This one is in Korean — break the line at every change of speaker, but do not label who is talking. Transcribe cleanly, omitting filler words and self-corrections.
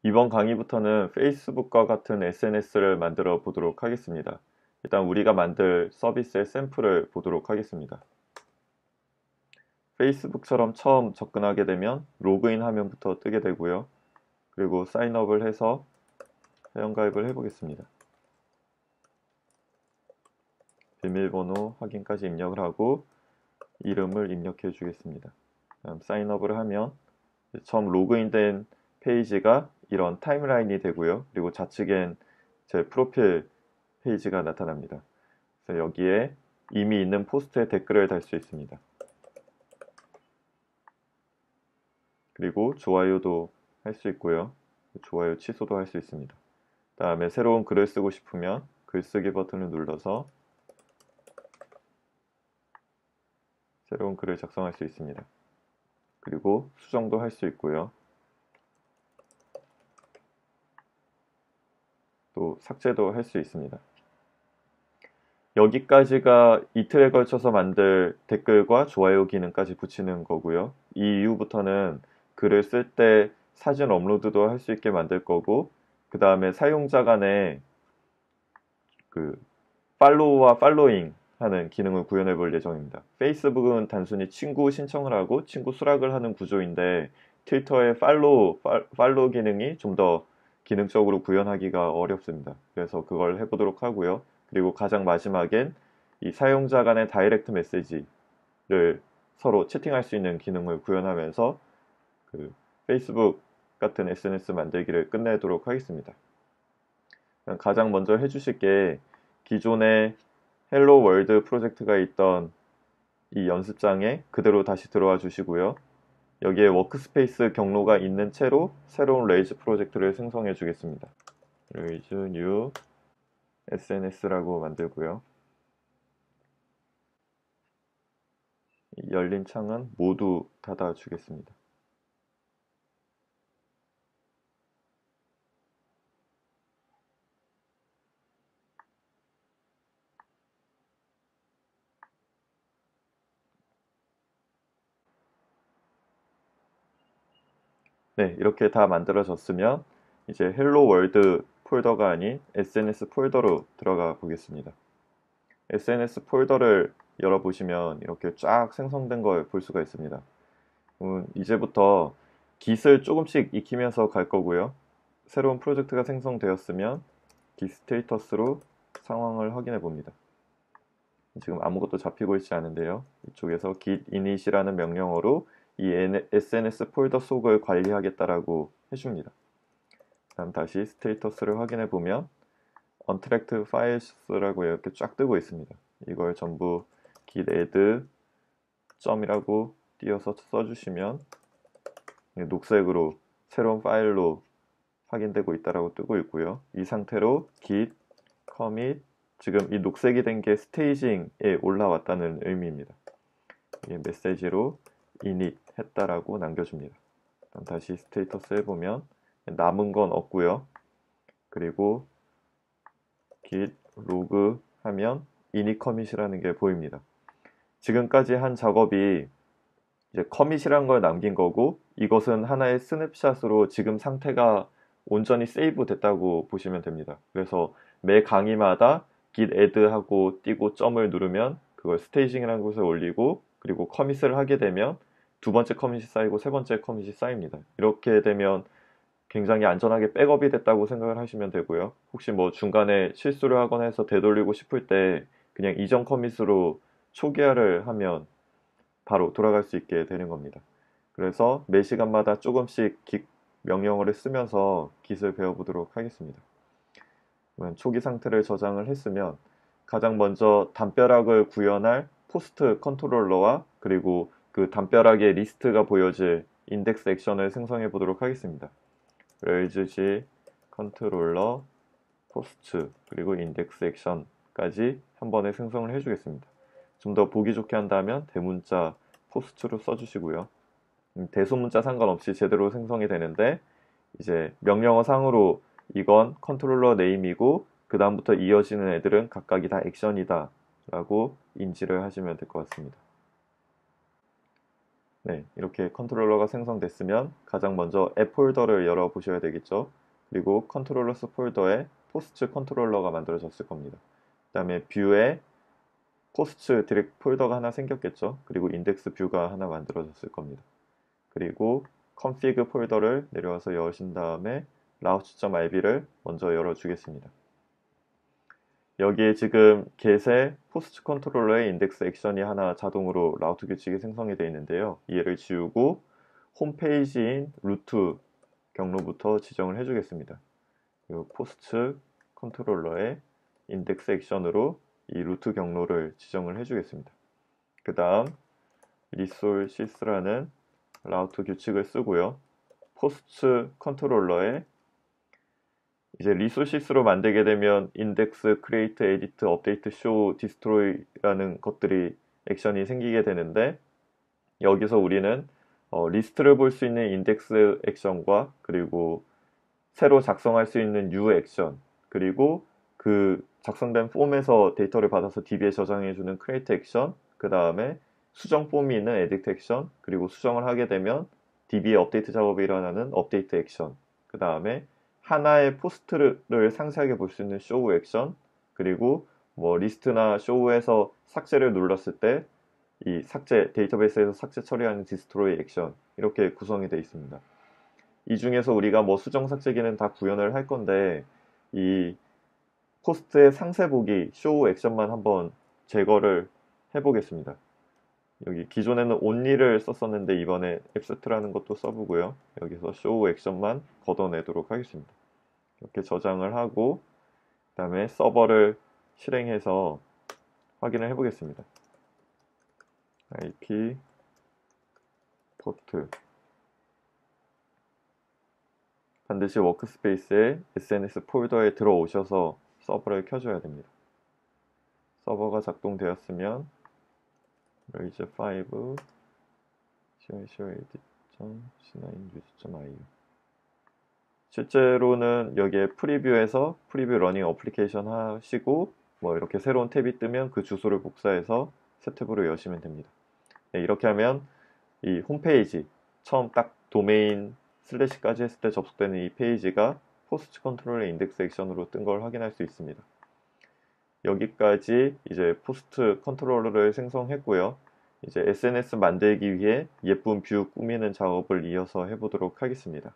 이번 강의부터는 페이스북과 같은 SNS를 만들어 보도록 하겠습니다. 일단 우리가 만들 서비스의 샘플을 보도록 하겠습니다. 페이스북처럼 처음 접근하게 되면 로그인 화면부터 뜨게 되고요. 그리고 사인업을 해서 회원가입을 해보겠습니다. 비밀번호 확인까지 입력을 하고 이름을 입력해 주겠습니다. 다음 사인업을 하면 처음 로그인된 페이지가 이런 타임라인이 되고요. 그리고 좌측엔 제 프로필 페이지가 나타납니다. 그래서 여기에 이미 있는 포스트에 댓글을 달 수 있습니다. 그리고 좋아요도 할 수 있고요. 좋아요 취소도 할 수 있습니다. 다음에 새로운 글을 쓰고 싶으면 글쓰기 버튼을 눌러서 새로운 글을 작성할 수 있습니다. 그리고 수정도 할 수 있고요. 또 삭제도 할 수 있습니다. 여기까지가 이틀에 걸쳐서 만들 댓글과 좋아요 기능까지 붙이는 거고요. 이 이후부터는 글을 쓸 때 사진 업로드도 할 수 있게 만들 거고, 그 다음에 사용자 간에 그 팔로우와 팔로잉 하는 기능을 구현해 볼 예정입니다. 페이스북은 단순히 친구 신청을 하고 친구 수락을 하는 구조인데, 트위터의 팔로우 기능이 좀 더 기능적으로 구현하기가 어렵습니다. 그래서 그걸 해보도록 하고요. 그리고 가장 마지막엔 이 사용자 간의 다이렉트 메시지를 서로 채팅할 수 있는 기능을 구현하면서 그 페이스북 같은 SNS 만들기를 끝내도록 하겠습니다. 가장 먼저 해주실 게 기존에 헬로 월드 프로젝트가 있던 이 연습장에 그대로 다시 들어와 주시고요. 여기에 워크스페이스 경로가 있는 채로 새로운 레이즈 프로젝트를 생성해 주겠습니다. 레이즈 뉴 SNS라고 만들고요. 열린 창은 모두 닫아 주겠습니다. 네, 이렇게 다 만들어졌으면 이제 헬로 월드 폴더가 아닌 SNS 폴더로 들어가 보겠습니다. SNS 폴더를 열어보시면 이렇게 쫙 생성된 걸 볼 수가 있습니다. 이제부터 Git을 조금씩 익히면서 갈 거고요. 새로운 프로젝트가 생성되었으면 Git 스테이터스로 상황을 확인해 봅니다. 지금 아무것도 잡히고 있지 않은데요. 이쪽에서 git init이라는 명령어로 이 SNS 폴더 속을 관리하겠다라고 해줍니다. 다음 다시 스테이터스를 확인해 보면 untracked files라고 이렇게 쫙 뜨고 있습니다. 이걸 전부 git add 점이라고 띄어서 써주시면 녹색으로 새로운 파일로 확인되고 있다라고 뜨고 있고요. 이 상태로 git commit, 지금 이 녹색이 된 게 스테이징에 올라왔다는 의미입니다. 메시지로 init 했다라고 남겨줍니다. 다시 스테이터스 해보면 남은 건 없고요. 그리고 git log 하면 init commit이라는 게 보입니다. 지금까지 한 작업이 이제 커밋이라는 걸 남긴 거고, 이것은 하나의 스냅샷으로 지금 상태가 온전히 세이브 됐다고 보시면 됩니다. 그래서 매 강의마다 git add 하고 띄고 점을 누르면 그걸 스테이징이라는 곳에 올리고, 그리고 커밋을 하게 되면 두 번째 커밋이 쌓이고 세 번째 커밋이 쌓입니다. 이렇게 되면 굉장히 안전하게 백업이 됐다고 생각을 하시면 되고요. 혹시 뭐 중간에 실수를 하거나 해서 되돌리고 싶을 때 그냥 이전 커밋으로 초기화를 하면 바로 돌아갈 수 있게 되는 겁니다. 그래서 매 시간마다 조금씩 git 명령어를 쓰면서 git을 배워보도록 하겠습니다. 초기 상태를 저장을 했으면 가장 먼저 담벼락을 구현할 포스트 컨트롤러와 그리고 그 담벼락의 리스트가 보여질 인덱스 액션을 생성해 보도록 하겠습니다. raise g 컨트롤러 포스트 그리고 인덱스 액션까지 한 번에 생성을 해주겠습니다. 좀 더 보기 좋게 한다면 대문자 포스트로 써주시고요. 대소문자 상관없이 제대로 생성이 되는데, 이제 명령어 상으로 이건 컨트롤러 네임이고 그 다음부터 이어지는 애들은 각각이 다 액션이다 라고 인지를 하시면 될 것 같습니다. 네, 이렇게 컨트롤러가 생성됐으면 가장 먼저 앱 폴더를 열어 보셔야 되겠죠. 그리고 컨트롤러스 폴더에 포스트 컨트롤러가 만들어졌을 겁니다. 그 다음에 뷰에 포스트 디렉 폴더가 하나 생겼겠죠. 그리고 인덱스 뷰가 하나 만들어졌을 겁니다. 그리고 config 폴더를 내려와서 여신 다음에 routes.rb를 먼저 열어주겠습니다. 여기에 지금 get에 포스트 컨트롤러의 인덱스 액션이 하나 자동으로 라우트 규칙이 생성이 되어 있는데요. 얘를 지우고 홈페이지인 루트 경로부터 지정을 해주겠습니다. 포스트 컨트롤러의 인덱스 액션으로 이 루트 경로를 지정을 해주겠습니다. 그 다음 resources라는 라우트 규칙을 쓰고요. 포스트 컨트롤러에 이제 리소시스로 만들게 되면 인덱스, 크리에이트, 에디트, 업데이트, 쇼, 디스트로이라는 것들이 액션이 생기게 되는데 여기서 우리는 리스트를 볼 수 있는 인덱스 액션과 그리고 새로 작성할 수 있는 new 액션 그리고 그 작성된 폼에서 데이터를 받아서 DB에 저장해주는 크리에이트 액션 그 다음에 수정 폼이 있는 에디트 액션 그리고 수정을 하게 되면 DB에 업데이트 작업이 일어나는 업데이트 액션 그 다음에 하나의 포스트를 상세하게 볼 수 있는 쇼우 액션 그리고 뭐 리스트나 쇼우에서 삭제를 눌렀을 때 이 삭제 데이터베이스에서 삭제 처리하는 디스트로이 액션 이렇게 구성이 되어 있습니다. 이 중에서 우리가 뭐 수정 삭제 기능 다 구현을 할 건데 이 포스트의 상세 보기 쇼우 액션만 한번 제거를 해보겠습니다. 여기 기존에는 only를 썼었는데 이번에 except라는 것도 써보고요. 여기서 show 액션만 걷어내도록 하겠습니다. 이렇게 저장을 하고 그 다음에 서버를 실행해서 확인을 해보겠습니다. IP 포트 반드시 워크스페이스에 SNS 폴더에 들어오셔서 서버를 켜줘야 됩니다. 서버가 작동되었으면 raise5 co.edit.c9news.io 실제로는 여기에 프리뷰에서 프리뷰 러닝 어플리케이션 하시고 뭐 이렇게 새로운 탭이 뜨면 그 주소를 복사해서 새 탭으로 여시면 됩니다. 네, 이렇게 하면 이 홈페이지 처음 딱 도메인 슬래시까지 했을 때 접속되는 이 페이지가 포스트 컨트롤의 인덱스 액션으로 뜬 걸 확인할 수 있습니다. 여기까지 이제 포스트 컨트롤러를 생성했고요. 이제 SNS 만들기 위해 예쁜 뷰 꾸미는 작업을 이어서 해보도록 하겠습니다.